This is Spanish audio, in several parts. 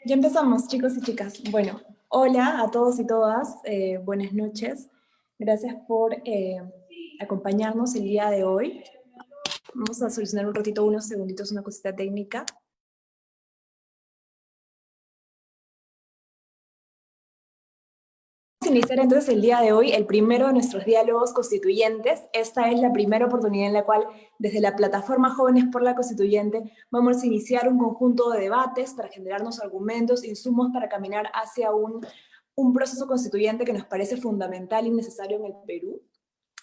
Ya empezamos, chicos y chicas. Bueno, hola a todos y todas, buenas noches. Gracias por acompañarnos el día de hoy. Vamos a solucionar un ratito, unos segunditos, una cosita técnica. Vamos a iniciar entonces el día de hoy el primero de nuestros diálogos constituyentes. Esta es la primera oportunidad en la cual desde la plataforma Jóvenes por la Constituyente vamos a iniciar un conjunto de debates para generarnos argumentos, insumos para caminar hacia un proceso constituyente que nos parece fundamental y necesario en el Perú.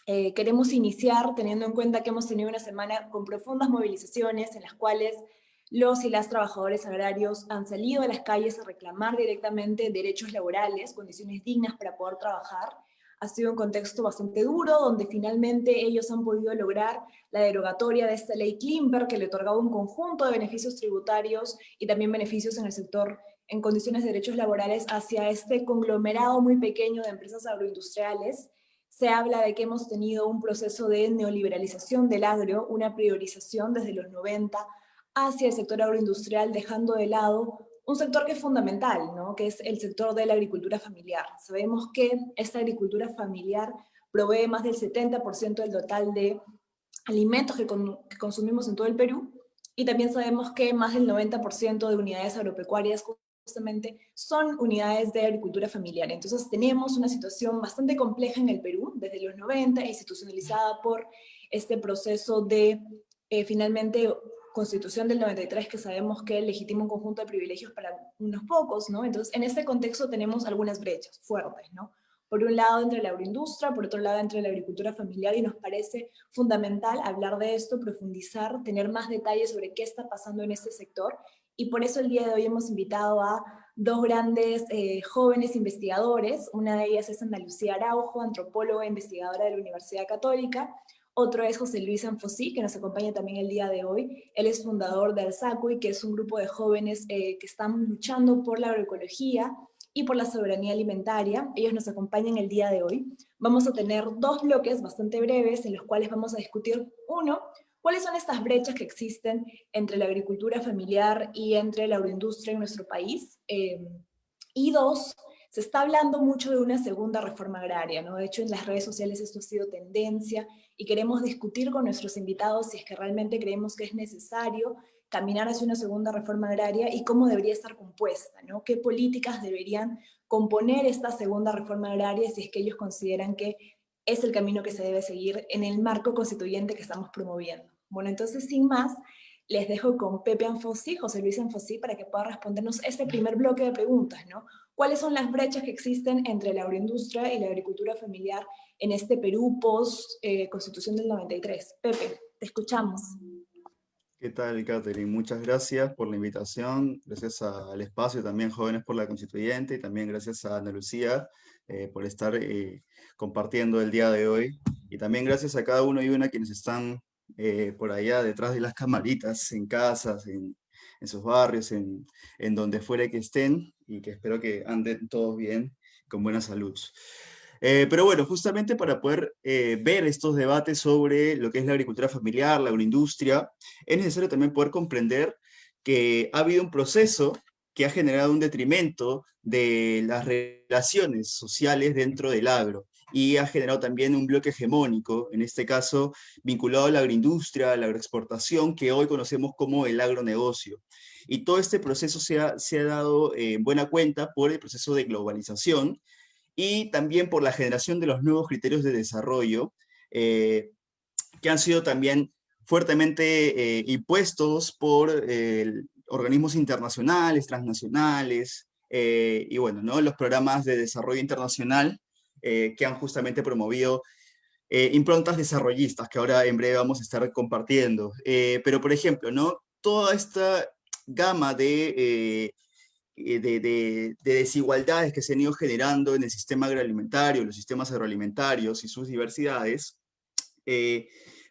Queremos iniciar teniendo en cuenta que hemos tenido una semana con profundas movilizaciones en las cuales los y las trabajadores agrarios han salido a las calles a reclamar directamente derechos laborales, condiciones dignas para poder trabajar. Ha sido un contexto bastante duro, donde finalmente ellos han podido lograr la derogatoria de esta ley Klimper, que le otorgaba un conjunto de beneficios tributarios y también beneficios en el sector en condiciones de derechos laborales hacia este conglomerado muy pequeño de empresas agroindustriales. Se habla de que hemos tenido un proceso de neoliberalización del agro, una priorización desde los 90 hacia el sector agroindustrial, dejando de lado un sector que es fundamental, ¿no? Que es el sector de la agricultura familiar. Sabemos que esta agricultura familiar provee más del 70% del total de alimentos que consumimos en todo el Perú, y también sabemos que más del 90% de unidades agropecuarias justamente son unidades de agricultura familiar. Entonces tenemos una situación bastante compleja en el Perú desde los 90, institucionalizada por este proceso de finalmente Constitución del 93, que sabemos que legitima un conjunto de privilegios para unos pocos, ¿no? Entonces, en este contexto tenemos algunas brechas fuertes, ¿no? Por un lado entre la agroindustria, por otro lado entre la agricultura familiar, y nos parece fundamental hablar de esto, profundizar, tener más detalles sobre qué está pasando en este sector, y por eso el día de hoy hemos invitado a dos grandes jóvenes investigadores. Una de ellas es Ana Lucía Araujo, antropóloga e investigadora de la Universidad Católica. Otro es José Luis Sanfosí, que nos acompaña también el día de hoy. Él es fundador de Alzacuy, que es un grupo de jóvenes que están luchando por la agroecología y por la soberanía alimentaria. Ellos nos acompañan el día de hoy. Vamos a tener dos bloques bastante breves en los cuales vamos a discutir, uno, cuáles son estas brechas que existen entre la agricultura familiar y entre la agroindustria en nuestro país. Y dos, se está hablando mucho de una segunda reforma agraria, ¿no? De hecho, en las redes sociales esto ha sido tendencia, y queremos discutir con nuestros invitados si es que realmente creemos que es necesario caminar hacia una segunda reforma agraria y cómo debería estar compuesta, ¿no? ¿Qué políticas deberían componer esta segunda reforma agraria si es que ellos consideran que es el camino que se debe seguir en el marco constituyente que estamos promoviendo? Bueno, entonces, sin más, les dejo con Pepe Anfosí, José Luis Anfosí, para que pueda respondernos este primer bloque de preguntas, ¿no? ¿Cuáles son las brechas que existen entre la agroindustria y la agricultura familiar en este Perú post-Constitución del 93? Pepe, te escuchamos. ¿Qué tal, Catherine? Muchas gracias por la invitación, gracias al espacio también Jóvenes por la Constituyente y también gracias a Ana Lucía por estar compartiendo el día de hoy. Y también gracias a cada uno y una quienes están por allá detrás de las camaritas, en casas, en sus barrios, en donde fuera que estén y que espero que anden todos bien, con buena salud. Pero bueno, justamente para poder ver estos debates sobre lo que es la agricultura familiar, la agroindustria, es necesario también poder comprender que ha habido un proceso que ha generado un detrimento de las relaciones sociales dentro del agro y ha generado también un bloque hegemónico, en este caso vinculado a la agroindustria, a la agroexportación, que hoy conocemos como el agronegocio. Y todo este proceso se ha dado en buena cuenta por el proceso de globalización y también por la generación de los nuevos criterios de desarrollo, eh, que han sido también fuertemente impuestos por organismos internacionales, transnacionales, y bueno, ¿no? Los programas de desarrollo internacional que han justamente promovido improntas desarrollistas, que ahora en breve vamos a estar compartiendo. Pero, por ejemplo, ¿no? Toda esta gama de desigualdades que se han ido generando en el sistema agroalimentario, los sistemas agroalimentarios y sus diversidades, eh,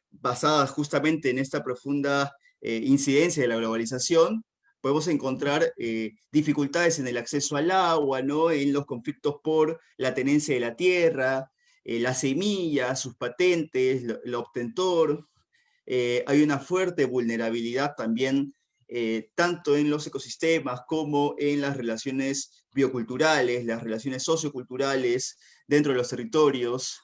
basadas justamente en esta profunda incidencia de la globalización, podemos encontrar dificultades en el acceso al agua, ¿no? En los conflictos por la tenencia de la tierra, las semillas, sus patentes, el obtentor. Hay una fuerte vulnerabilidad también tanto en los ecosistemas como en las relaciones bioculturales, las relaciones socioculturales dentro de los territorios.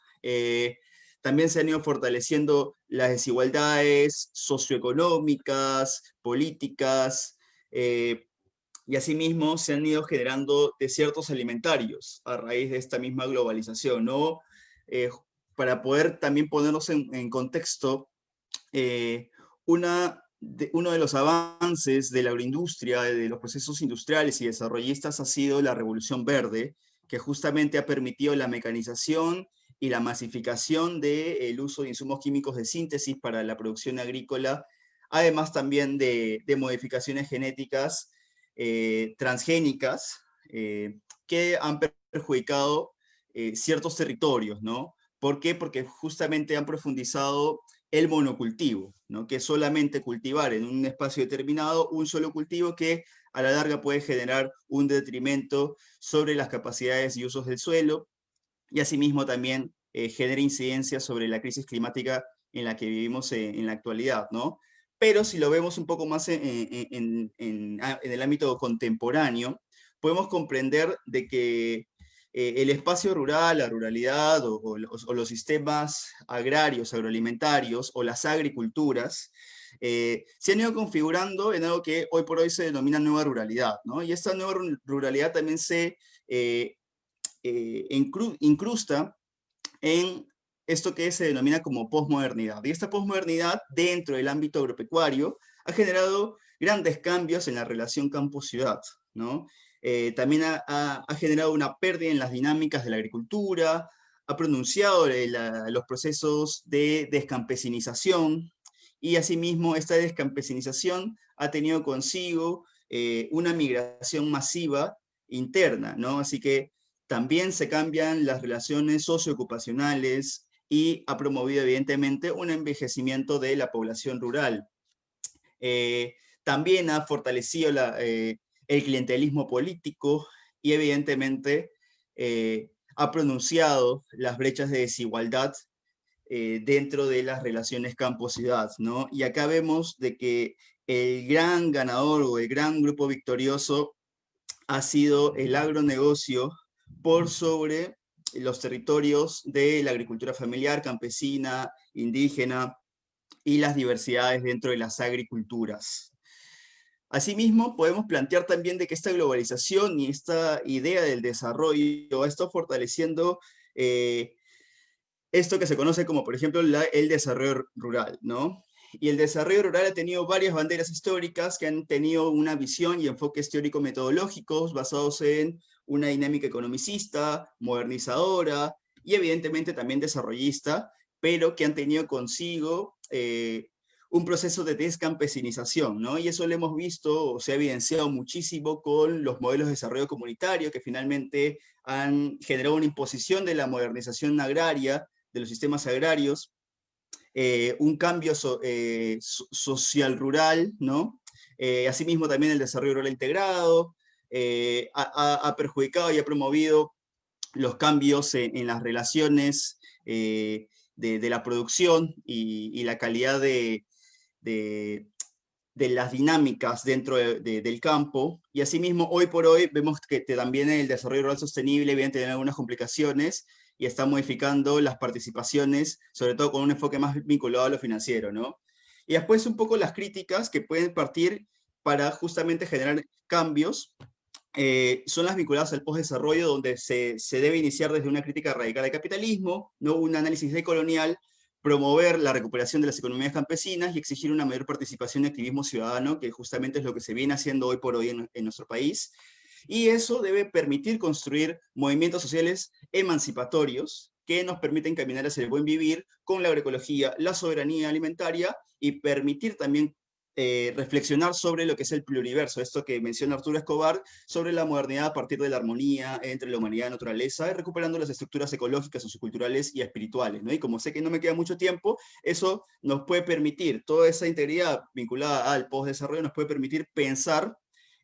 También se han ido fortaleciendo las desigualdades socioeconómicas, políticas, y asimismo se han ido generando desiertos alimentarios a raíz de esta misma globalización, ¿no? Para poder también ponernos en contexto, uno de los avances de la agroindustria, de los procesos industriales y desarrollistas ha sido la Revolución Verde, que justamente ha permitido la mecanización y la masificación del uso de insumos químicos de síntesis para la producción agrícola, además también de modificaciones genéticas transgénicas que han perjudicado ciertos territorios, ¿no? ¿Por qué? Porque justamente han profundizado el monocultivo, ¿no? Que es solamente cultivar en un espacio determinado un solo cultivo que a la larga puede generar un detrimento sobre las capacidades y usos del suelo, y asimismo también genera incidencia sobre la crisis climática en la que vivimos en la actualidad, ¿no? Pero si lo vemos un poco más en el ámbito contemporáneo, podemos comprender de que el espacio rural, la ruralidad o los sistemas agrarios, agroalimentarios o las agriculturas se han ido configurando en algo que hoy por hoy se denomina nueva ruralidad, ¿no? Y esta nueva ruralidad también se incrusta en esto que se denomina como posmodernidad. Y esta posmodernidad, dentro del ámbito agropecuario, ha generado grandes cambios en la relación campo-ciudad, ¿no? También ha generado una pérdida en las dinámicas de la agricultura, ha pronunciado los procesos de descampesinización, y asimismo esta descampesinización ha tenido consigo una migración masiva interna, ¿no? Así que también se cambian las relaciones socioocupacionales y ha promovido evidentemente un envejecimiento de la población rural. Eh, También ha fortalecido el clientelismo político y evidentemente ha pronunciado las brechas de desigualdad dentro de las relaciones campo-ciudad, ¿no? Y acá vemos de que el gran ganador o el gran grupo victorioso ha sido el agronegocio por sobre los territorios de la agricultura familiar, campesina, indígena y las diversidades dentro de las agriculturas. Asimismo, podemos plantear también de que esta globalización y esta idea del desarrollo ha estado fortaleciendo esto que se conoce como, por ejemplo, el desarrollo rural, ¿no? Y el desarrollo rural ha tenido varias banderas históricas que han tenido una visión y enfoques teórico-metodológicos basados en una dinámica economicista, modernizadora y evidentemente también desarrollista, pero que han tenido consigo un proceso de descampesinización, ¿no? Y eso lo hemos visto, o se ha evidenciado muchísimo con los modelos de desarrollo comunitario que finalmente han generado una imposición de la modernización agraria, de los sistemas agrarios, un cambio social rural, ¿no? Asimismo también el desarrollo rural integrado, ha perjudicado y ha promovido los cambios en las relaciones de la producción y la calidad de las dinámicas dentro del campo, y asimismo hoy por hoy vemos que también el desarrollo rural sostenible viene a tener algunas complicaciones y está modificando las participaciones, sobre todo con un enfoque más vinculado a lo financiero, ¿no? Y después un poco las críticas que pueden partir para justamente generar cambios, son las vinculadas al postdesarrollo, donde se debe iniciar desde una crítica radical al capitalismo, ¿no? Un análisis decolonial, promover la recuperación de las economías campesinas y exigir una mayor participación y activismo ciudadano, que justamente es lo que se viene haciendo hoy por hoy en nuestro país. Y eso debe permitir construir movimientos sociales emancipatorios que nos permiten caminar hacia el buen vivir con la agroecología, la soberanía alimentaria, y permitir también reflexionar sobre lo que es el pluriverso, esto que menciona Arturo Escobar, sobre la modernidad a partir de la armonía entre la humanidad y la naturaleza, recuperando las estructuras ecológicas, socioculturales y espirituales, ¿no? Y como sé que no me queda mucho tiempo, eso nos puede permitir, toda esa integridad vinculada al postdesarrollo nos puede permitir pensar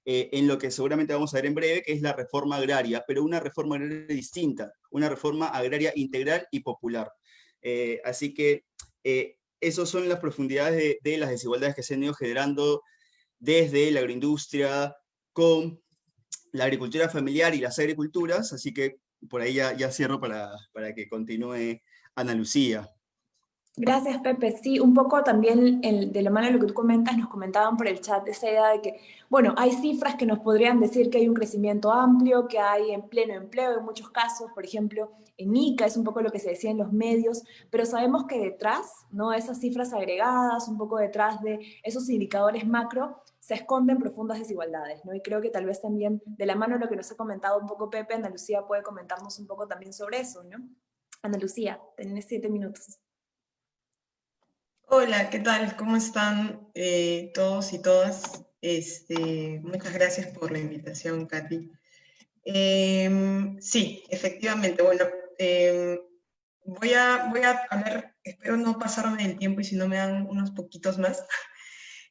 en lo que seguramente vamos a ver en breve, que es la reforma agraria, pero una reforma agraria distinta, una reforma agraria integral y popular. Así que esas son las profundidades de las desigualdades que se han ido generando desde la agroindustria con la agricultura familiar y las agriculturas, así que por ahí ya cierro para que continúe Ana Lucía. Gracias, Pepe. Sí, un poco también de la mano de lo que tú comentas, nos comentaban por el chat esa idea de que, bueno, hay cifras que nos podrían decir que hay un crecimiento amplio, que hay en pleno empleo en muchos casos, por ejemplo, en ICA es un poco lo que se decía en los medios, pero sabemos que detrás, ¿no? Esas cifras agregadas, un poco detrás de esos indicadores macro, se esconden profundas desigualdades, ¿no? Y creo que tal vez también de la mano de lo que nos ha comentado un poco Pepe, Ana Lucía puede comentarnos un poco también sobre eso, ¿no? Ana Lucía, tenés 7 minutos. Hola, ¿qué tal? ¿Cómo están todos y todas? Muchas gracias por la invitación, Katy. Sí, efectivamente, bueno, voy a hablar, espero no pasarme del tiempo y si no me dan unos poquitos más.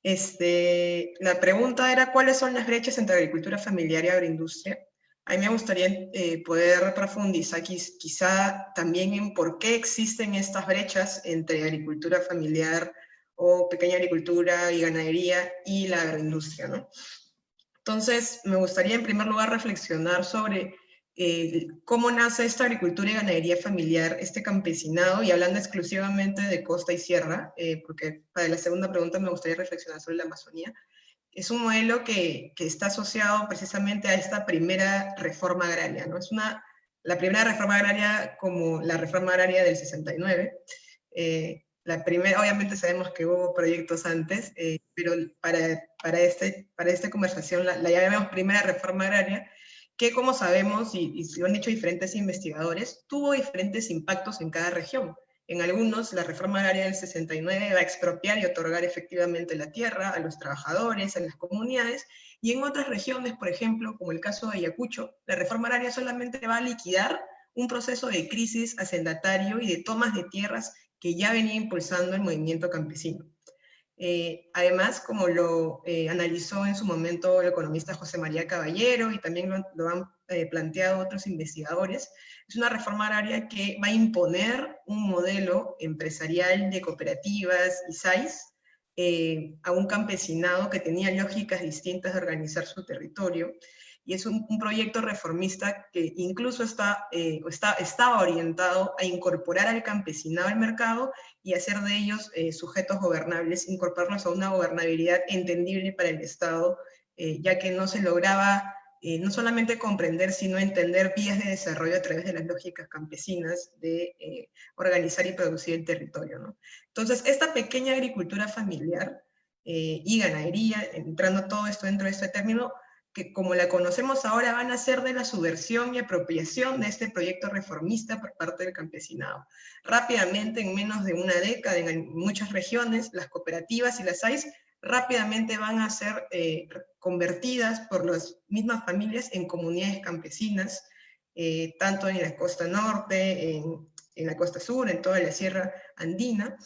La pregunta era, ¿cuáles son las brechas entre agricultura familiar y agroindustria? A mí me gustaría poder profundizar quizá también en por qué existen estas brechas entre agricultura familiar o pequeña agricultura y ganadería y la agroindustria, ¿no? Entonces, me gustaría en primer lugar reflexionar sobre cómo nace esta agricultura y ganadería familiar, este campesinado, y hablando exclusivamente de costa y sierra, porque para la segunda pregunta me gustaría reflexionar sobre la Amazonía. Es un modelo que está asociado precisamente a esta primera reforma agraria, ¿no? Es la primera reforma agraria como la reforma agraria del 69. La primera, obviamente sabemos que hubo proyectos antes, pero para esta conversación la llamamos primera reforma agraria, que como sabemos, y lo han dicho diferentes investigadores, tuvo diferentes impactos en cada región. En algunos, la reforma agraria del 69 va a expropiar y otorgar efectivamente la tierra a los trabajadores, a las comunidades, y en otras regiones, por ejemplo, como el caso de Ayacucho, la reforma agraria solamente va a liquidar un proceso de crisis hacendatario y de tomas de tierras que ya venía impulsando el movimiento campesino. Además, como lo analizó en su momento el economista José María Caballero, y también lo han planteado otros investigadores, es una reforma agraria que va a imponer un modelo empresarial de cooperativas y SAIs a un campesinado que tenía lógicas distintas de organizar su territorio, y es un proyecto reformista que incluso estaba orientado a incorporar al campesinado al mercado y hacer de ellos sujetos gobernables, incorporarlos a una gobernabilidad entendible para el Estado, ya que no se lograba no solamente comprender, sino entender vías de desarrollo a través de las lógicas campesinas de organizar y producir el territorio, ¿no? Entonces, esta pequeña agricultura familiar y ganadería, entrando todo esto dentro de este término, que como la conocemos ahora van a ser de la subversión y apropiación de este proyecto reformista por parte del campesinado. Rápidamente, en menos de una década, en muchas regiones, las cooperativas y las SAIs rápidamente van a ser convertidas por las mismas familias en comunidades campesinas, tanto en la costa norte, en la costa sur, en toda la sierra andina,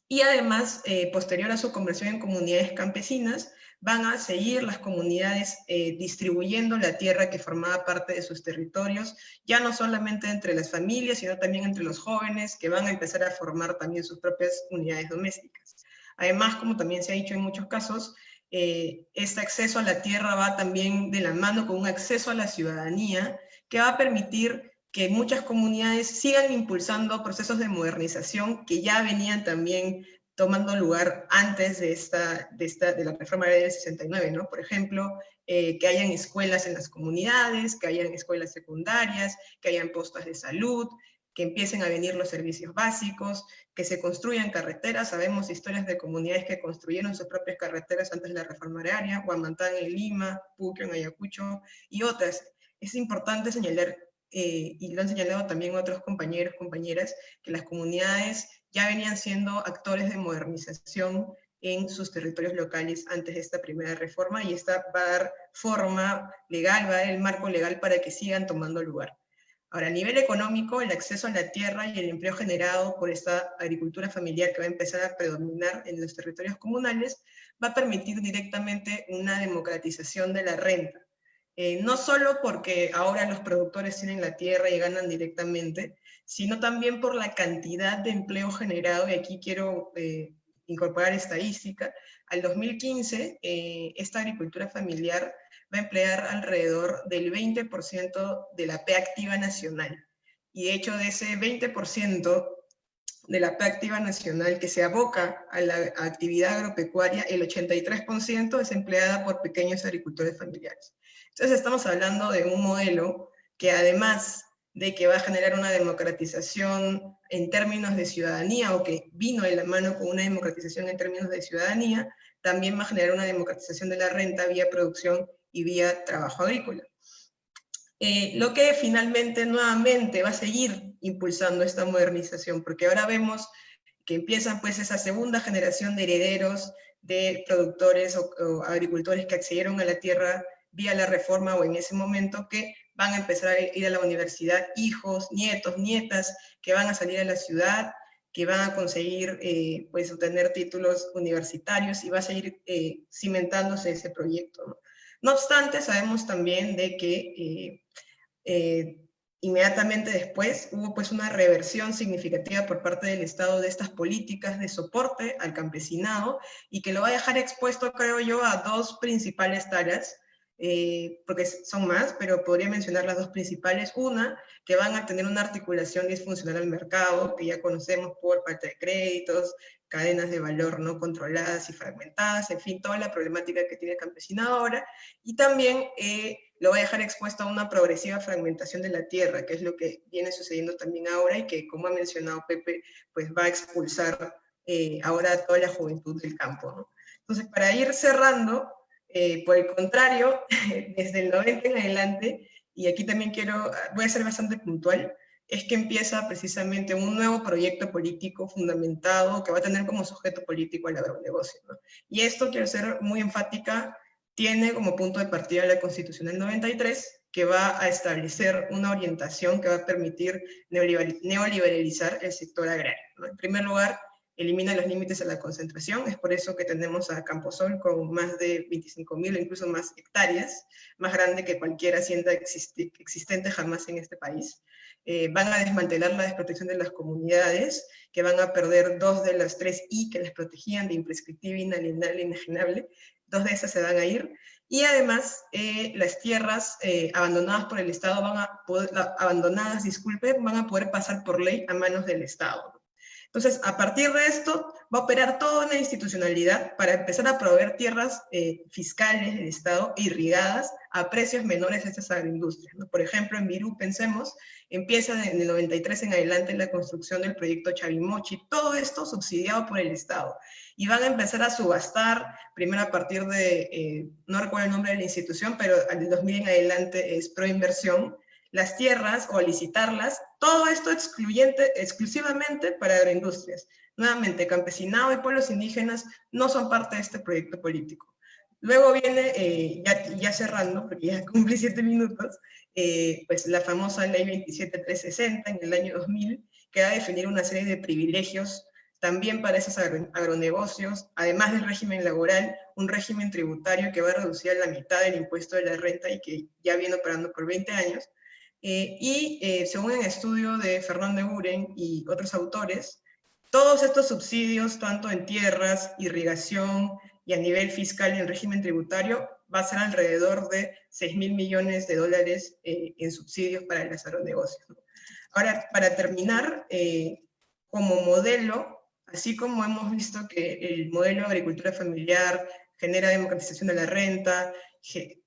y además, posterior a su conversión en comunidades campesinas, van a seguir las comunidades distribuyendo la tierra que formaba parte de sus territorios, ya no solamente entre las familias, sino también entre los jóvenes, que van a empezar a formar también sus propias unidades domésticas. Además, como también se ha dicho en muchos casos, este acceso a la tierra va también de la mano con un acceso a la ciudadanía, que va a permitir que muchas comunidades sigan impulsando procesos de modernización que ya venían también tomando lugar antes de la reforma del 69, ¿no? Por ejemplo, que hayan escuelas en las comunidades, que hayan escuelas secundarias, que hayan postos de salud, que empiecen a venir los servicios básicos, que se construyan carreteras. Sabemos historias de comunidades que construyeron sus propias carreteras antes de la reforma agraria, Huamantán en Lima, Puquio en Ayacucho y otras. Es importante señalar, y lo han señalado también otros compañeros, compañeras, que las comunidades ya venían siendo actores de modernización en sus territorios locales antes de esta primera reforma, y esta va a dar forma legal, va a dar el marco legal para que sigan tomando lugar. Ahora, a nivel económico, el acceso a la tierra y el empleo generado por esta agricultura familiar que va a empezar a predominar en los territorios comunales va a permitir directamente una democratización de la renta. No solo porque ahora los productores tienen la tierra y ganan directamente, sino también por la cantidad de empleo generado, y aquí quiero incorporar estadística, al 2015 esta agricultura familiar va a emplear alrededor del 20% de la P activa nacional. Y de hecho de ese 20% de la P activa nacional que se aboca a la actividad agropecuaria, el 83% es empleada por pequeños agricultores familiares. Entonces estamos hablando de un modelo que además de que va a generar una democratización en términos de ciudadanía, o que vino de la mano con una democratización en términos de ciudadanía, también va a generar una democratización de la renta vía producción y vía trabajo agrícola. Lo que finalmente nuevamente va a seguir impulsando esta modernización, porque ahora vemos que empiezan pues esa segunda generación de herederos de productores o agricultores que accedieron a la tierra vía la reforma o en ese momento, que van a empezar a ir a la universidad, hijos, nietos, nietas, que van a salir a la ciudad, que van a conseguir pues obtener títulos universitarios, y va a seguir cimentándose ese proyecto, ¿no? No obstante, sabemos también de que inmediatamente después hubo pues una reversión significativa por parte del Estado de estas políticas de soporte al campesinado, y que lo va a dejar expuesto, creo yo, a dos principales tareas, porque son más, pero podría mencionar las dos principales. Una, que van a tener una articulación disfuncional al mercado, que ya conocemos por falta de créditos, cadenas de valor no controladas y fragmentadas, en fin, toda la problemática que tiene el campesinado ahora. Y también lo va a dejar expuesto a una progresiva fragmentación de la tierra, que es lo que viene sucediendo también ahora, y que, como ha mencionado Pepe, pues va a expulsar ahora a toda la juventud del campo, ¿no? Entonces, para ir cerrando, por el contrario, desde el 90 en adelante, y aquí también voy a ser bastante puntual, es que empieza precisamente un nuevo proyecto político fundamentado que va a tener como sujeto político al agronegocio, ¿no? Y esto, quiero ser muy enfática, tiene como punto de partida la Constitución del 93, que va a establecer una orientación que va a permitir neoliberalizar el sector agrario, ¿no? En primer lugar, elimina los límites a la concentración. Es por eso que tenemos a Camposol con más de 25.000 o incluso más hectáreas, más grande que cualquier hacienda existente jamás en este país. Van a desmantelar la desprotección de las comunidades, que van a perder 2 de las 3 I que les protegían, de imprescriptible, inalienable e inajenable. 2 de esas se van a ir. Y además, las tierras abandonadas por el Estado van a poder pasar por ley a manos del Estado. Entonces, a partir de esto, va a operar toda una institucionalidad para empezar a proveer tierras fiscales del Estado irrigadas a precios menores a estas agroindustrias, ¿no? Por ejemplo, en Virú, pensemos, empieza en el 93 en adelante la construcción del proyecto Chavimochi, todo esto subsidiado por el Estado. Y van a empezar a subastar, primero a partir de, no recuerdo el nombre de la institución, pero del 2000 en adelante es Proinversión, las tierras o a licitarlas, todo esto exclusivamente para agroindustrias. Nuevamente, campesinado y pueblos indígenas no son parte de este proyecto político. Luego viene, ya cerrando, porque ya cumplí 7 minutos, pues la famosa ley 27360 en el año 2000, que va a definir una serie de privilegios también para esos agronegocios, además del régimen laboral, un régimen tributario que va a reducir a la mitad del impuesto de la renta y que ya viene operando por 20 años, según un estudio de Fernando Eguren y otros autores, todos estos subsidios, tanto en tierras, irrigación y a nivel fiscal y en régimen tributario, va a ser alrededor de $6.000 millones en subsidios para los agronegocios, ¿no? Ahora, para terminar, como modelo, así como hemos visto que el modelo de agricultura familiar genera democratización de la renta,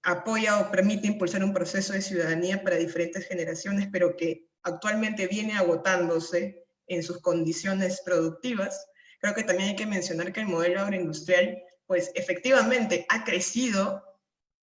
apoya o permite impulsar un proceso de ciudadanía para diferentes generaciones, pero que actualmente viene agotándose en sus condiciones productivas, creo que también hay que mencionar que el modelo agroindustrial, pues efectivamente ha crecido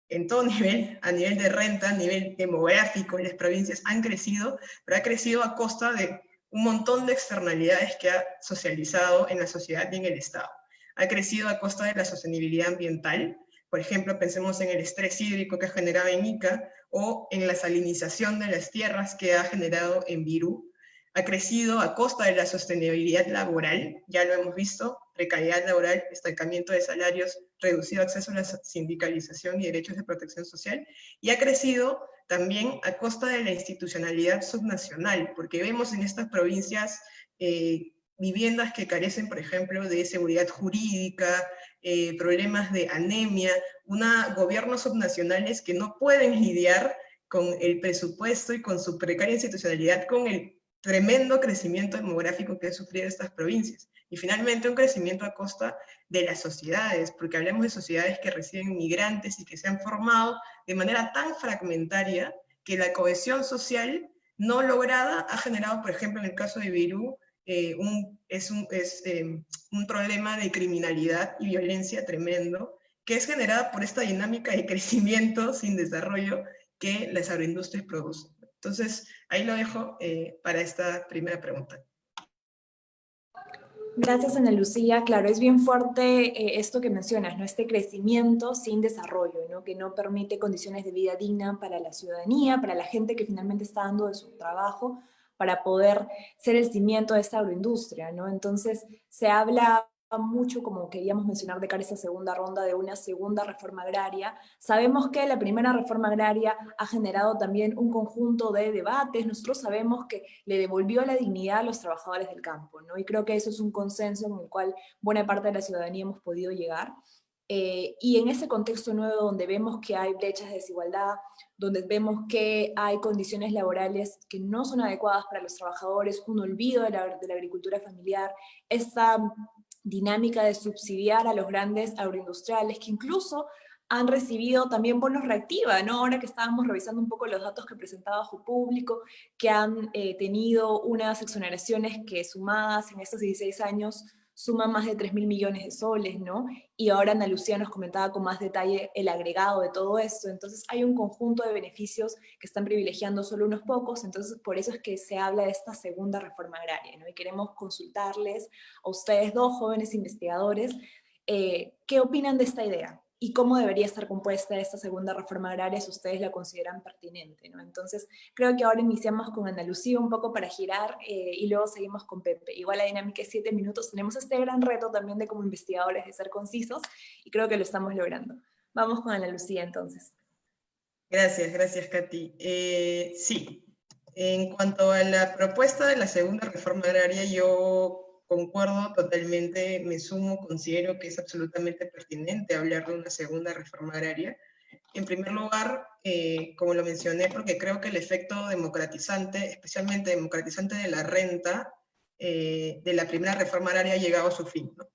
en todo nivel, a nivel de renta, a nivel demográfico, las provincias han crecido, pero ha crecido a costa de un montón de externalidades que ha socializado en la sociedad y en el Estado. Ha crecido a costa de la sostenibilidad ambiental. Por ejemplo, pensemos en el estrés hídrico que ha generado en Ica, o en la salinización de las tierras que ha generado en Virú. Ha crecido a costa de la sostenibilidad laboral, ya lo hemos visto, precariedad laboral, estancamiento de salarios, reducido acceso a la sindicalización y derechos de protección social, y ha crecido también a costa de la institucionalidad subnacional, porque vemos en estas provincias viviendas que carecen, por ejemplo, de seguridad jurídica, problemas de anemia, gobiernos subnacionales que no pueden lidiar con el presupuesto y con su precaria institucionalidad, con el tremendo crecimiento demográfico que han sufrido estas provincias. Y finalmente un crecimiento a costa de las sociedades, porque hablamos de sociedades que reciben migrantes y que se han formado de manera tan fragmentaria que la cohesión social no lograda ha generado, por ejemplo, en el caso de Virú, un problema de criminalidad y violencia tremendo, que es generada por esta dinámica de crecimiento sin desarrollo que las agroindustrias producen. Entonces, ahí lo dejo para esta primera pregunta. Gracias, Ana Lucía. Claro, es bien fuerte esto que mencionas, ¿no? Este crecimiento sin desarrollo, ¿no? Que no permite condiciones de vida digna para la ciudadanía, para la gente que finalmente está dando de su trabajo, para poder ser el cimiento de esta agroindustria, ¿no? Entonces, se habla mucho, como queríamos mencionar de cara a esta segunda ronda, de una segunda reforma agraria. Sabemos que la primera reforma agraria ha generado también un conjunto de debates. Nosotros sabemos que le devolvió la dignidad a los trabajadores del campo, ¿no? Y creo que eso es un consenso en el cual buena parte de la ciudadanía hemos podido llegar. Y en ese contexto nuevo donde vemos que hay brechas de desigualdad, donde vemos que hay condiciones laborales que no son adecuadas para los trabajadores, un olvido de la agricultura familiar, esta dinámica de subsidiar a los grandes agroindustriales, que incluso han recibido también bonos reactiva, ¿no? Ahora que estábamos revisando un poco los datos que presentaba Ojo Público, que han tenido unas exoneraciones que sumadas en estos 16 años suman más de 3.000 millones de soles, ¿no? Y ahora Ana Lucía nos comentaba con más detalle el agregado de todo esto. Entonces hay un conjunto de beneficios que están privilegiando solo unos pocos, entonces por eso es que se habla de esta segunda reforma agraria, ¿no? Y queremos consultarles a ustedes dos jóvenes investigadores, ¿qué opinan de esta idea? Y cómo debería estar compuesta esta segunda reforma agraria si ustedes la consideran pertinente, ¿no? Entonces, creo que ahora iniciamos con Ana Lucía un poco para girar y luego seguimos con Pepe. Igual la dinámica es 7 minutos. Tenemos este gran reto también de como investigadores de ser concisos y creo que lo estamos logrando. Vamos con Ana Lucía entonces. Gracias, Katy. Sí, en cuanto a la propuesta de la segunda reforma agraria, yo concuerdo totalmente, me sumo, considero que es absolutamente pertinente hablar de una segunda reforma agraria. En primer lugar, como lo mencioné, porque creo que el efecto democratizante, especialmente democratizante de la renta, de la primera reforma agraria ha llegado a su fin, ¿no?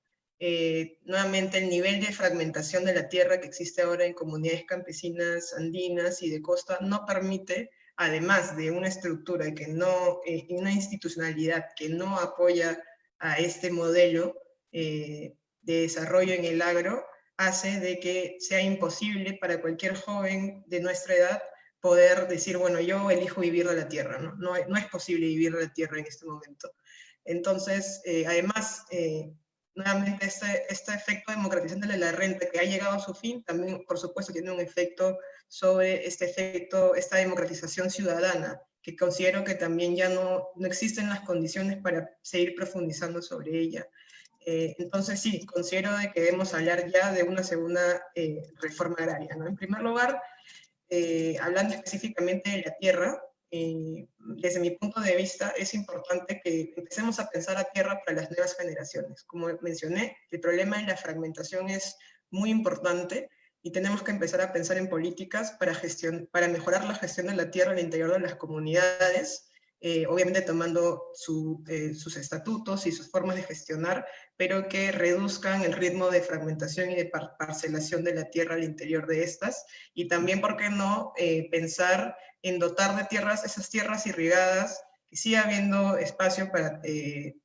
Nuevamente, el nivel de fragmentación de la tierra que existe ahora en comunidades campesinas, andinas y de costa no permite, además de una estructura que no, una institucionalidad que no apoya a este modelo de desarrollo en el agro, hace de que sea imposible para cualquier joven de nuestra edad poder decir, bueno, yo elijo vivir de la tierra, ¿no? No es posible vivir de la tierra en este momento. Entonces, además, nuevamente este efecto democratizante de la renta que ha llegado a su fin, también por supuesto tiene un efecto sobre esta democratización ciudadana, que considero que también ya no existen las condiciones para seguir profundizando sobre ella. Entonces sí, considero de que debemos hablar ya de una segunda reforma agraria, ¿no? En primer lugar, hablando específicamente de la tierra, desde mi punto de vista es importante que empecemos a pensar a tierra para las nuevas generaciones. Como mencioné, el problema de la fragmentación es muy importante y tenemos que empezar a pensar en políticas para mejorar la gestión de la tierra al interior de las comunidades, obviamente tomando sus estatutos y sus formas de gestionar, pero que reduzcan el ritmo de fragmentación y de parcelación de la tierra al interior de estas, y también, ¿por qué no?, pensar en dotar de tierras, esas tierras irrigadas, que siga habiendo espacio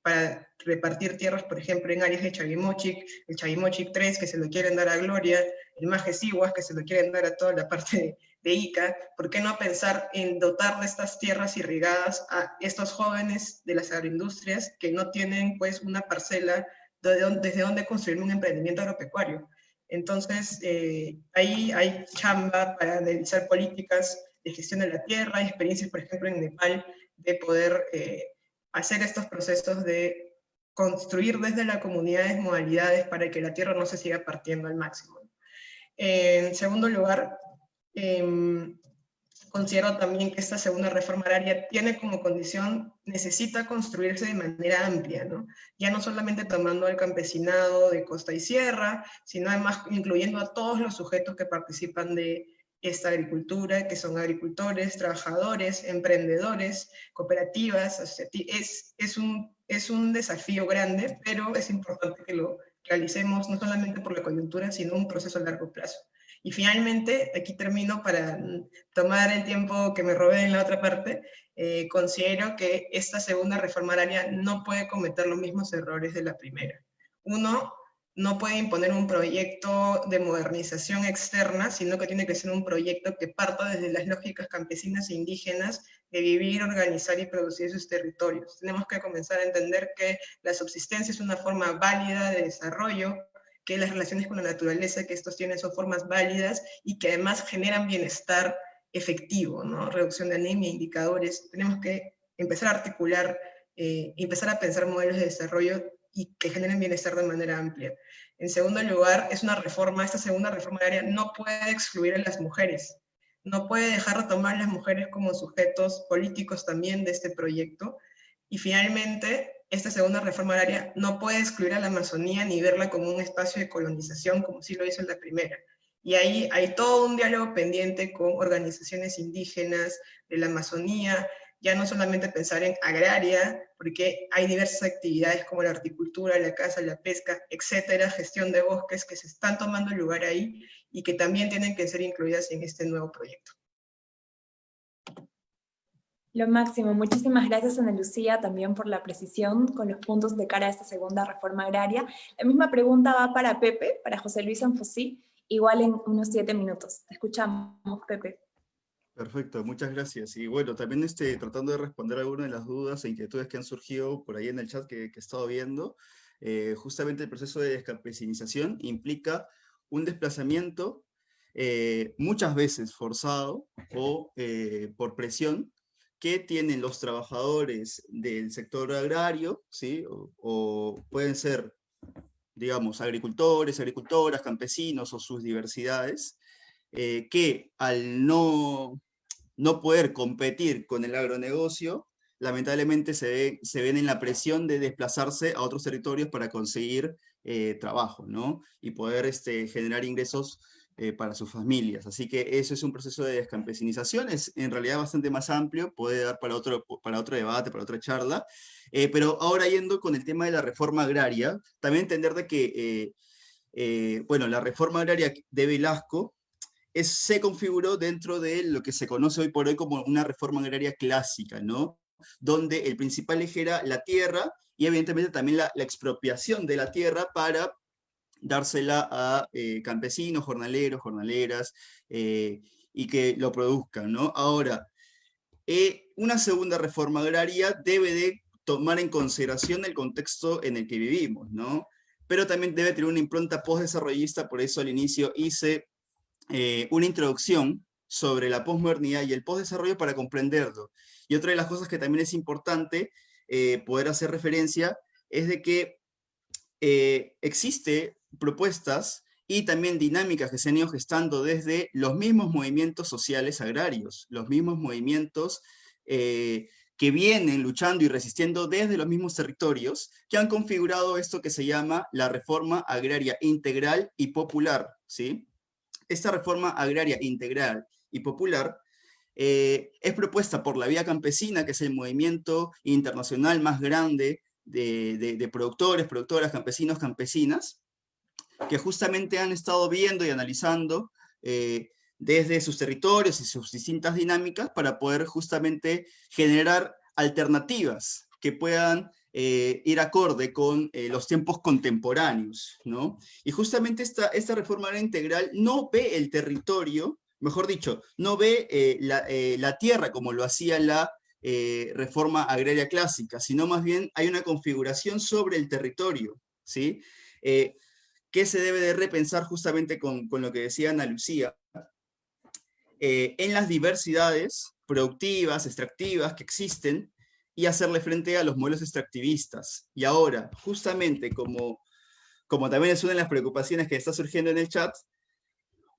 para repartir tierras, por ejemplo, en áreas de Chavimochic, el Chavimochic 3, que se lo quieren dar a Gloria, el Majesiguas, que se lo quieren dar a toda la parte de Ica. ¿Por qué no pensar en dotar de estas tierras irrigadas a estos jóvenes de las agroindustrias que no tienen, pues, una parcela desde donde construir un emprendimiento agropecuario? Entonces, ahí hay chamba para analizar políticas de gestión de la tierra, hay experiencias, por ejemplo, en Nepal, de poder hacer estos procesos de construir desde la comunidad modalidades para que la tierra no se siga partiendo al máximo. En segundo lugar, considero también que esta segunda reforma agraria tiene como condición, necesita construirse de manera amplia, ¿no? Ya no solamente tomando al campesinado de costa y sierra, sino además incluyendo a todos los sujetos que participan de esta agricultura, que son agricultores, trabajadores, emprendedores, cooperativas. Es un desafío grande, pero es importante que lo realicemos no solamente por la coyuntura, sino un proceso a largo plazo. Y finalmente, aquí termino para tomar el tiempo que me robé en la otra parte. Considero que esta segunda reforma agraria no puede cometer los mismos errores de la primera. Uno, no puede imponer un proyecto de modernización externa, sino que tiene que ser un proyecto que parta desde las lógicas campesinas e indígenas de vivir, organizar y producir sus territorios. Tenemos que comenzar a entender que la subsistencia es una forma válida de desarrollo, que las relaciones con la naturaleza que estos tienen son formas válidas y que además generan bienestar efectivo, ¿no? Reducción de anemia, indicadores. Tenemos que empezar a articular, empezar a pensar modelos de desarrollo y que generen bienestar de manera amplia. En segundo lugar, esta segunda reforma agraria no puede excluir a las mujeres, no puede dejar de tomar a las mujeres como sujetos políticos también de este proyecto. Y finalmente, esta segunda reforma agraria no puede excluir a la Amazonía ni verla como un espacio de colonización, como sí lo hizo en la primera. Y ahí hay todo un diálogo pendiente con organizaciones indígenas de la Amazonía, ya no solamente pensar en agraria, porque hay diversas actividades como la horticultura, la caza, la pesca, etcétera, gestión de bosques que se están tomando lugar ahí y que también tienen que ser incluidas en este nuevo proyecto. Lo máximo. Muchísimas gracias, Ana Lucía, también por la precisión con los puntos de cara a esta segunda reforma agraria. La misma pregunta va para Pepe, para José Luis Sanfosí, igual en unos 7 minutos. Te escuchamos, Pepe. Perfecto, muchas gracias. Y bueno, también tratando de responder algunas de las dudas e inquietudes que han surgido por ahí en el chat que he estado viendo, justamente el proceso de descampesinización implica un desplazamiento muchas veces forzado o por presión que tienen los trabajadores del sector agrario, ¿sí? O pueden ser, digamos, agricultores, agricultoras, campesinos o sus diversidades, que al no poder competir con el agronegocio, lamentablemente se ven en la presión de desplazarse a otros territorios para conseguir trabajo, ¿no? Y poder generar ingresos para sus familias. Así que eso es un proceso de descampesinización, es en realidad bastante más amplio, puede dar para otro debate, para otra charla, pero ahora yendo con el tema de la reforma agraria, también entender de que, bueno, la reforma agraria de Velasco se configuró dentro de lo que se conoce hoy por hoy como una reforma agraria clásica, ¿no? Donde el principal eje era la tierra y evidentemente también la expropiación de la tierra para dársela a campesinos, jornaleros, jornaleras, y que lo produzcan, ¿no? Ahora, una segunda reforma agraria debe de tomar en consideración el contexto en el que vivimos, ¿no? Pero también debe tener una impronta postdesarrollista, por eso al inicio hice una introducción sobre la posmodernidad y el postdesarrollo para comprenderlo. Y otra de las cosas que también es importante poder hacer referencia es de que existe propuestas y también dinámicas que se han ido gestando desde los mismos movimientos sociales agrarios, los mismos movimientos que vienen luchando y resistiendo desde los mismos territorios, que han configurado esto que se llama la reforma agraria integral y popular, ¿sí? Esta reforma agraria integral y popular es propuesta por la Vía Campesina, que es el movimiento internacional más grande de productores, productoras, campesinos, campesinas, que justamente han estado viendo y analizando desde sus territorios y sus distintas dinámicas para poder justamente generar alternativas que puedan ir acorde con los tiempos contemporáneos, ¿no? Y justamente esta reforma agraria integral no ve el territorio, mejor dicho, no ve la tierra como lo hacía la reforma agraria clásica, sino más bien hay una configuración sobre el territorio, ¿sí? Que se debe de repensar justamente con lo que decía Ana Lucía, en las diversidades productivas, extractivas que existen, y hacerle frente a los modelos extractivistas. Y ahora, justamente como también es una de las preocupaciones que está surgiendo en el chat,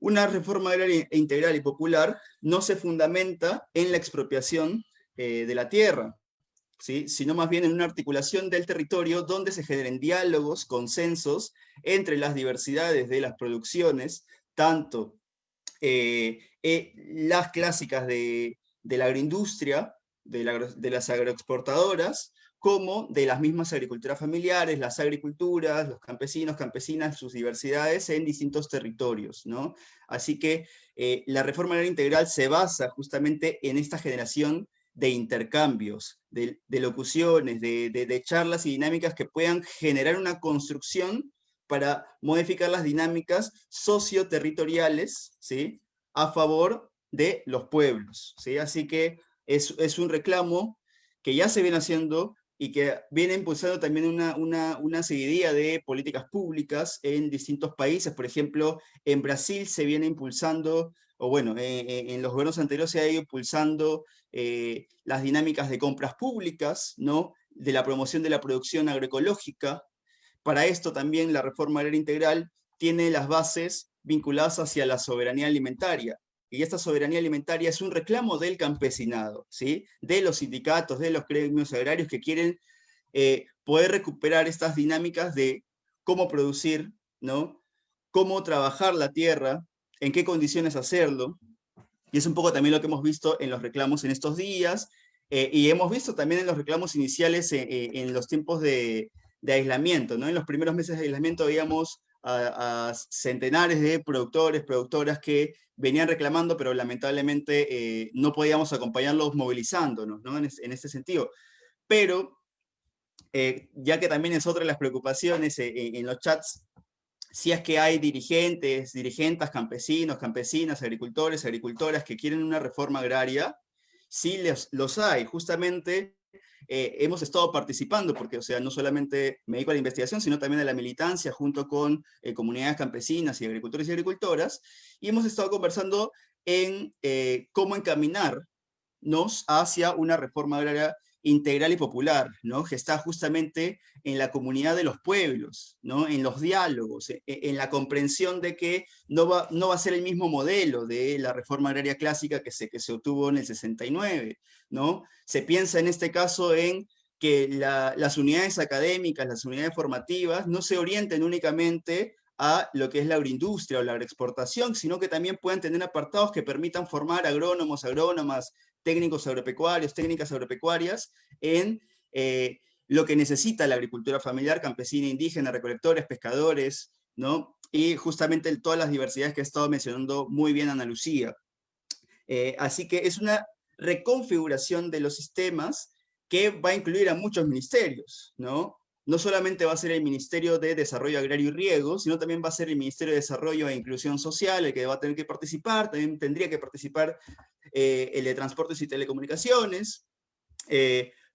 una reforma agraria integral y popular no se fundamenta en la expropiación de la tierra, ¿sí? Sino más bien en una articulación del territorio donde se generen diálogos, consensos entre las diversidades de las producciones, tanto las clásicas de la agroindustria, de las agroexportadoras, como de las mismas agriculturas familiares, las agriculturas, los campesinos, campesinas, sus diversidades en distintos territorios, ¿no? Así que la reforma agraria integral se basa justamente en esta generación de intercambios, de locuciones, de charlas y dinámicas que puedan generar una construcción para modificar las dinámicas socioterritoriales, ¿sí?, a favor de los pueblos, ¿sí? Así que es un reclamo que ya se viene haciendo y que viene impulsando también una seguidilla de políticas públicas en distintos países. Por ejemplo, en Brasil se viene impulsando, o bueno, en los gobiernos anteriores se ha ido impulsando las dinámicas de compras públicas, ¿no?, de la promoción de la producción agroecológica. Para esto también la reforma agraria integral tiene las bases vinculadas hacia la soberanía alimentaria. Y esta soberanía alimentaria es un reclamo del campesinado, ¿sí?, de los sindicatos, de los gremios agrarios que quieren poder recuperar estas dinámicas de cómo producir, ¿no?, cómo trabajar la tierra, en qué condiciones hacerlo. Y es un poco también lo que hemos visto en los reclamos en estos días, y hemos visto también en los reclamos iniciales en los tiempos de aislamiento, ¿no? En los primeros meses de aislamiento veíamos a centenares de productores, productoras que venían reclamando, pero lamentablemente no podíamos acompañarlos movilizándonos, ¿no?, en este sentido. Pero, ya que también es otra de las preocupaciones en los chats, si es que hay dirigentes, campesinos, campesinas, agricultores, agricultoras que quieren una reforma agraria, sí los hay. Justamente hemos estado participando, porque, o sea, no solamente me dedico a la investigación, sino también a la militancia, junto con comunidades campesinas y agricultores y agricultoras, y hemos estado conversando en cómo encaminarnos hacia una reforma agraria integral y popular, ¿no?, que está justamente en la comunidad de los pueblos, ¿no?, en los diálogos, en la comprensión de que no va a ser el mismo modelo de la reforma agraria clásica que se obtuvo en el 69, ¿no? Se piensa en este caso en que las unidades académicas, las unidades formativas, no se orienten únicamente a lo que es la agroindustria o la agroexportación, sino que también puedan tener apartados que permitan formar agrónomos, agrónomas, técnicos agropecuarios, técnicas agropecuarias, en lo que necesita la agricultura familiar, campesina, indígena, recolectores, pescadores, ¿no? Y justamente todas las diversidades que ha estado mencionando muy bien Ana Lucía. Así que es una reconfiguración de los sistemas que va a incluir a muchos ministerios, ¿no? No solamente va a ser el Ministerio de Desarrollo Agrario y Riego, sino también va a ser el Ministerio de Desarrollo e Inclusión Social, el que va a tener que participar, también tendría que participar el de Transportes y Telecomunicaciones.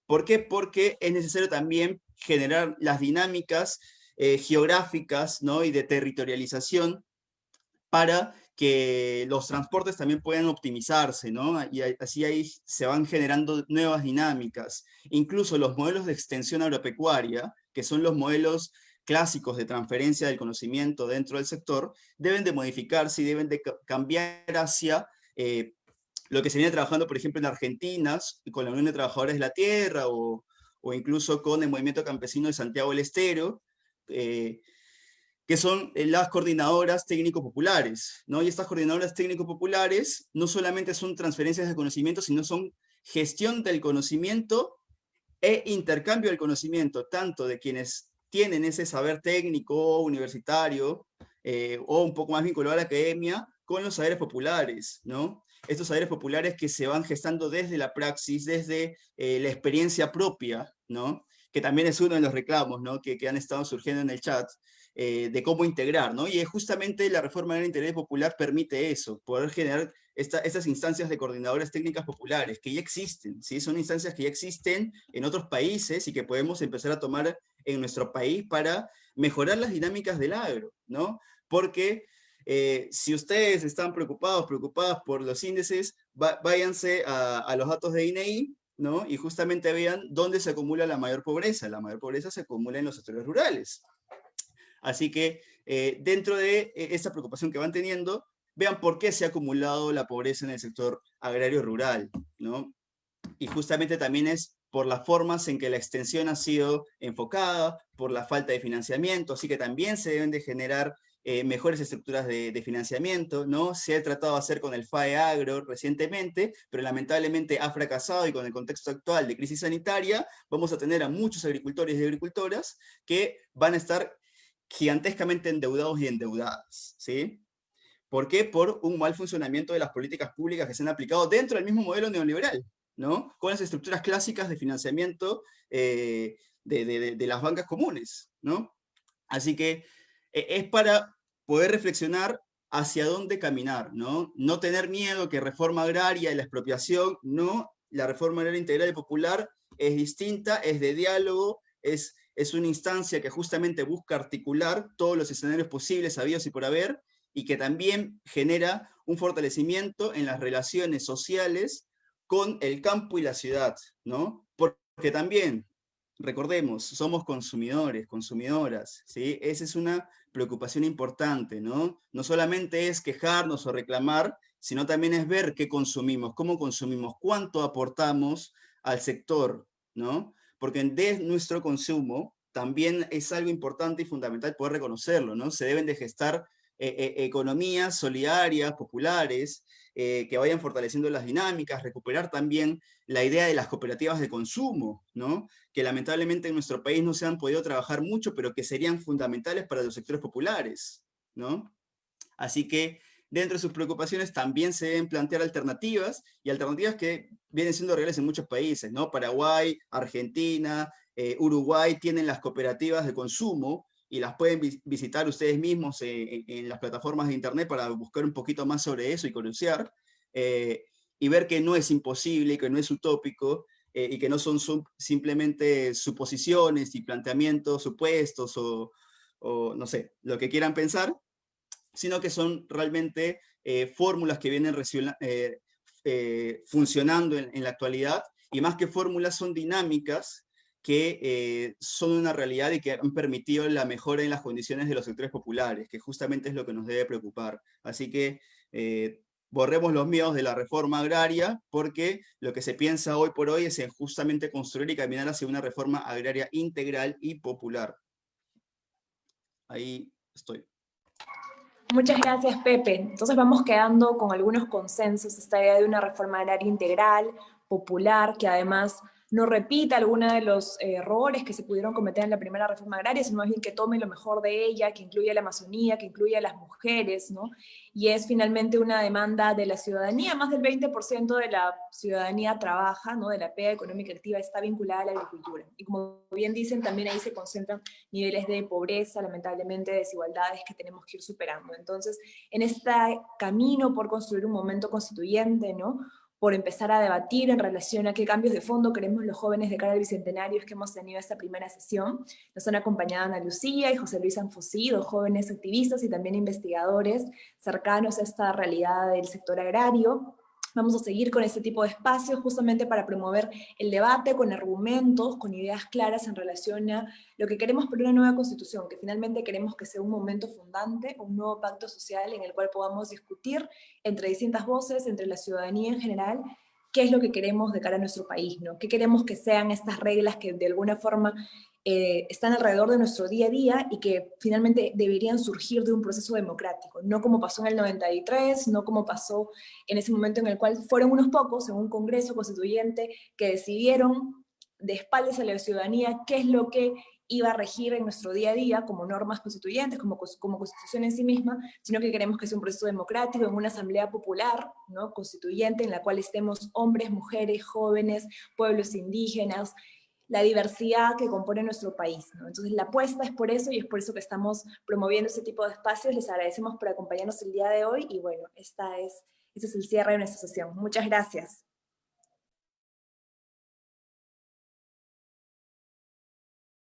¿Por qué? Porque es necesario también generar las dinámicas geográficas, ¿no?, y de territorialización para que los transportes también puedan optimizarse, ¿no? Y así ahí se van generando nuevas dinámicas. Incluso los modelos de extensión agropecuaria, que son los modelos clásicos de transferencia del conocimiento dentro del sector, deben de modificarse y deben de cambiar hacia lo que se viene trabajando, por ejemplo, en Argentina, con la Unión de Trabajadores de la Tierra, o incluso con el Movimiento Campesino de Santiago del Estero, que son las coordinadoras técnico-populares, ¿no? Y estas coordinadoras técnico-populares no solamente son transferencias de conocimiento, sino son gestión del conocimiento e intercambio del conocimiento, tanto de quienes tienen ese saber técnico, universitario, o un poco más vinculado a la academia, con los saberes populares, ¿no? Estos saberes populares que se van gestando desde la praxis, desde la experiencia propia, ¿no?, que también es uno de los reclamos, ¿no?, que han estado surgiendo en el chat, de cómo integrar, ¿no? Y justamente la reforma del interés popular permite eso, poder generar estas instancias de coordinadoras técnicas populares, que ya existen, ¿sí? Son instancias que ya existen en otros países y que podemos empezar a tomar en nuestro país para mejorar las dinámicas del agro, ¿no? Porque si ustedes están preocupadas por los índices, váyanse a los datos de INEGI, ¿no?, y justamente vean dónde se acumula la mayor pobreza. La mayor pobreza se acumula en los sectores rurales. Así que dentro de esta preocupación que van teniendo, vean por qué se ha acumulado la pobreza en el sector agrario rural, ¿no? Y justamente también es por las formas en que la extensión ha sido enfocada, por la falta de financiamiento, así que también se deben de generar mejores estructuras de financiamiento, ¿no? Se ha tratado de hacer con el FAE Agro recientemente, pero lamentablemente ha fracasado, y con el contexto actual de crisis sanitaria vamos a tener a muchos agricultores y agricultoras que van a estar gigantescamente endeudados y endeudadas, ¿sí? ¿Por qué? Por un mal funcionamiento de las políticas públicas que se han aplicado dentro del mismo modelo neoliberal, ¿no? Con las estructuras clásicas de financiamiento de las bancas comunes, ¿no? Así que es para poder reflexionar hacia dónde caminar, ¿no? No tener miedo que reforma agraria y la expropiación, no, la reforma agraria integral y popular es distinta, es de diálogo, es una instancia que justamente busca articular todos los escenarios posibles, habidos y por haber, y que también genera un fortalecimiento en las relaciones sociales con el campo y la ciudad, ¿no? Porque también, recordemos, somos consumidores, consumidoras, ¿sí? Esa es una preocupación importante, ¿no? No solamente es quejarnos o reclamar, sino también es ver qué consumimos, cómo consumimos, cuánto aportamos al sector, ¿no? Porque de nuestro consumo también es algo importante y fundamental poder reconocerlo, ¿no? Se deben de gestar economías solidarias, populares, que vayan fortaleciendo las dinámicas, recuperar también la idea de las cooperativas de consumo, ¿no? Que lamentablemente en nuestro país no se han podido trabajar mucho, pero que serían fundamentales para los sectores populares, ¿no? Así que dentro de sus preocupaciones también se deben plantear alternativas, y alternativas que vienen siendo reales en muchos países, ¿no? Paraguay, Argentina, Uruguay tienen las cooperativas de consumo, y las pueden visitar ustedes mismos en las plataformas de internet para buscar un poquito más sobre eso y curiosear, y ver que no es imposible, que no es utópico, y que no son simplemente suposiciones y planteamientos supuestos o no sé, lo que quieran pensar, sino que son realmente fórmulas que vienen funcionando en la actualidad, y más que fórmulas son dinámicas que son una realidad y que han permitido la mejora en las condiciones de los sectores populares, que justamente es lo que nos debe preocupar. Así que borremos los miedos de la reforma agraria, porque lo que se piensa hoy por hoy es en justamente construir y caminar hacia una reforma agraria integral y popular. Ahí estoy. Muchas gracias, Pepe. Entonces vamos quedando con algunos consensos, esta idea de una reforma agraria integral, popular, que además no repita algunos de los errores que se pudieron cometer en la primera reforma agraria, sino más bien que tome lo mejor de ella, que incluya la Amazonía, que incluya a las mujeres, ¿no? Y es finalmente una demanda de la ciudadanía. Más del 20% de la ciudadanía trabaja, ¿no? De la pega económica activa está vinculada a la agricultura. Y como bien dicen, también ahí se concentran niveles de pobreza, lamentablemente desigualdades que tenemos que ir superando. Entonces, en este camino por construir un momento constituyente, ¿no? Por empezar a debatir en relación a qué cambios de fondo queremos los jóvenes de cara al bicentenario que hemos tenido esta primera sesión. Nos han acompañado Ana Lucía y José Luis Anfosí, dos jóvenes activistas y también investigadores cercanos a esta realidad del sector agrario. Vamos a seguir con este tipo de espacios justamente para promover el debate con argumentos, con ideas claras en relación a lo que queremos por una nueva constitución, que finalmente queremos que sea un momento fundante, un nuevo pacto social en el cual podamos discutir entre distintas voces, entre la ciudadanía en general, qué es lo que queremos de cara a nuestro país, ¿no? ¿Qué queremos que sean estas reglas que de alguna forma están alrededor de nuestro día a día y que finalmente deberían surgir de un proceso democrático, no como pasó en el 93, no como pasó en ese momento en el cual fueron unos pocos en un congreso constituyente que decidieron de espaldas a la ciudadanía qué es lo que iba a regir en nuestro día a día como normas constituyentes, como constitución en sí misma, sino que queremos que sea un proceso democrático, en una asamblea popular, ¿no? Constituyente, en la cual estemos hombres, mujeres, jóvenes, pueblos indígenas, la diversidad que compone nuestro país, ¿no? Entonces la apuesta es por eso, y es por eso que estamos promoviendo este tipo de espacios. Les agradecemos por acompañarnos el día de hoy, y bueno, ese es el cierre de nuestra sesión. Muchas gracias.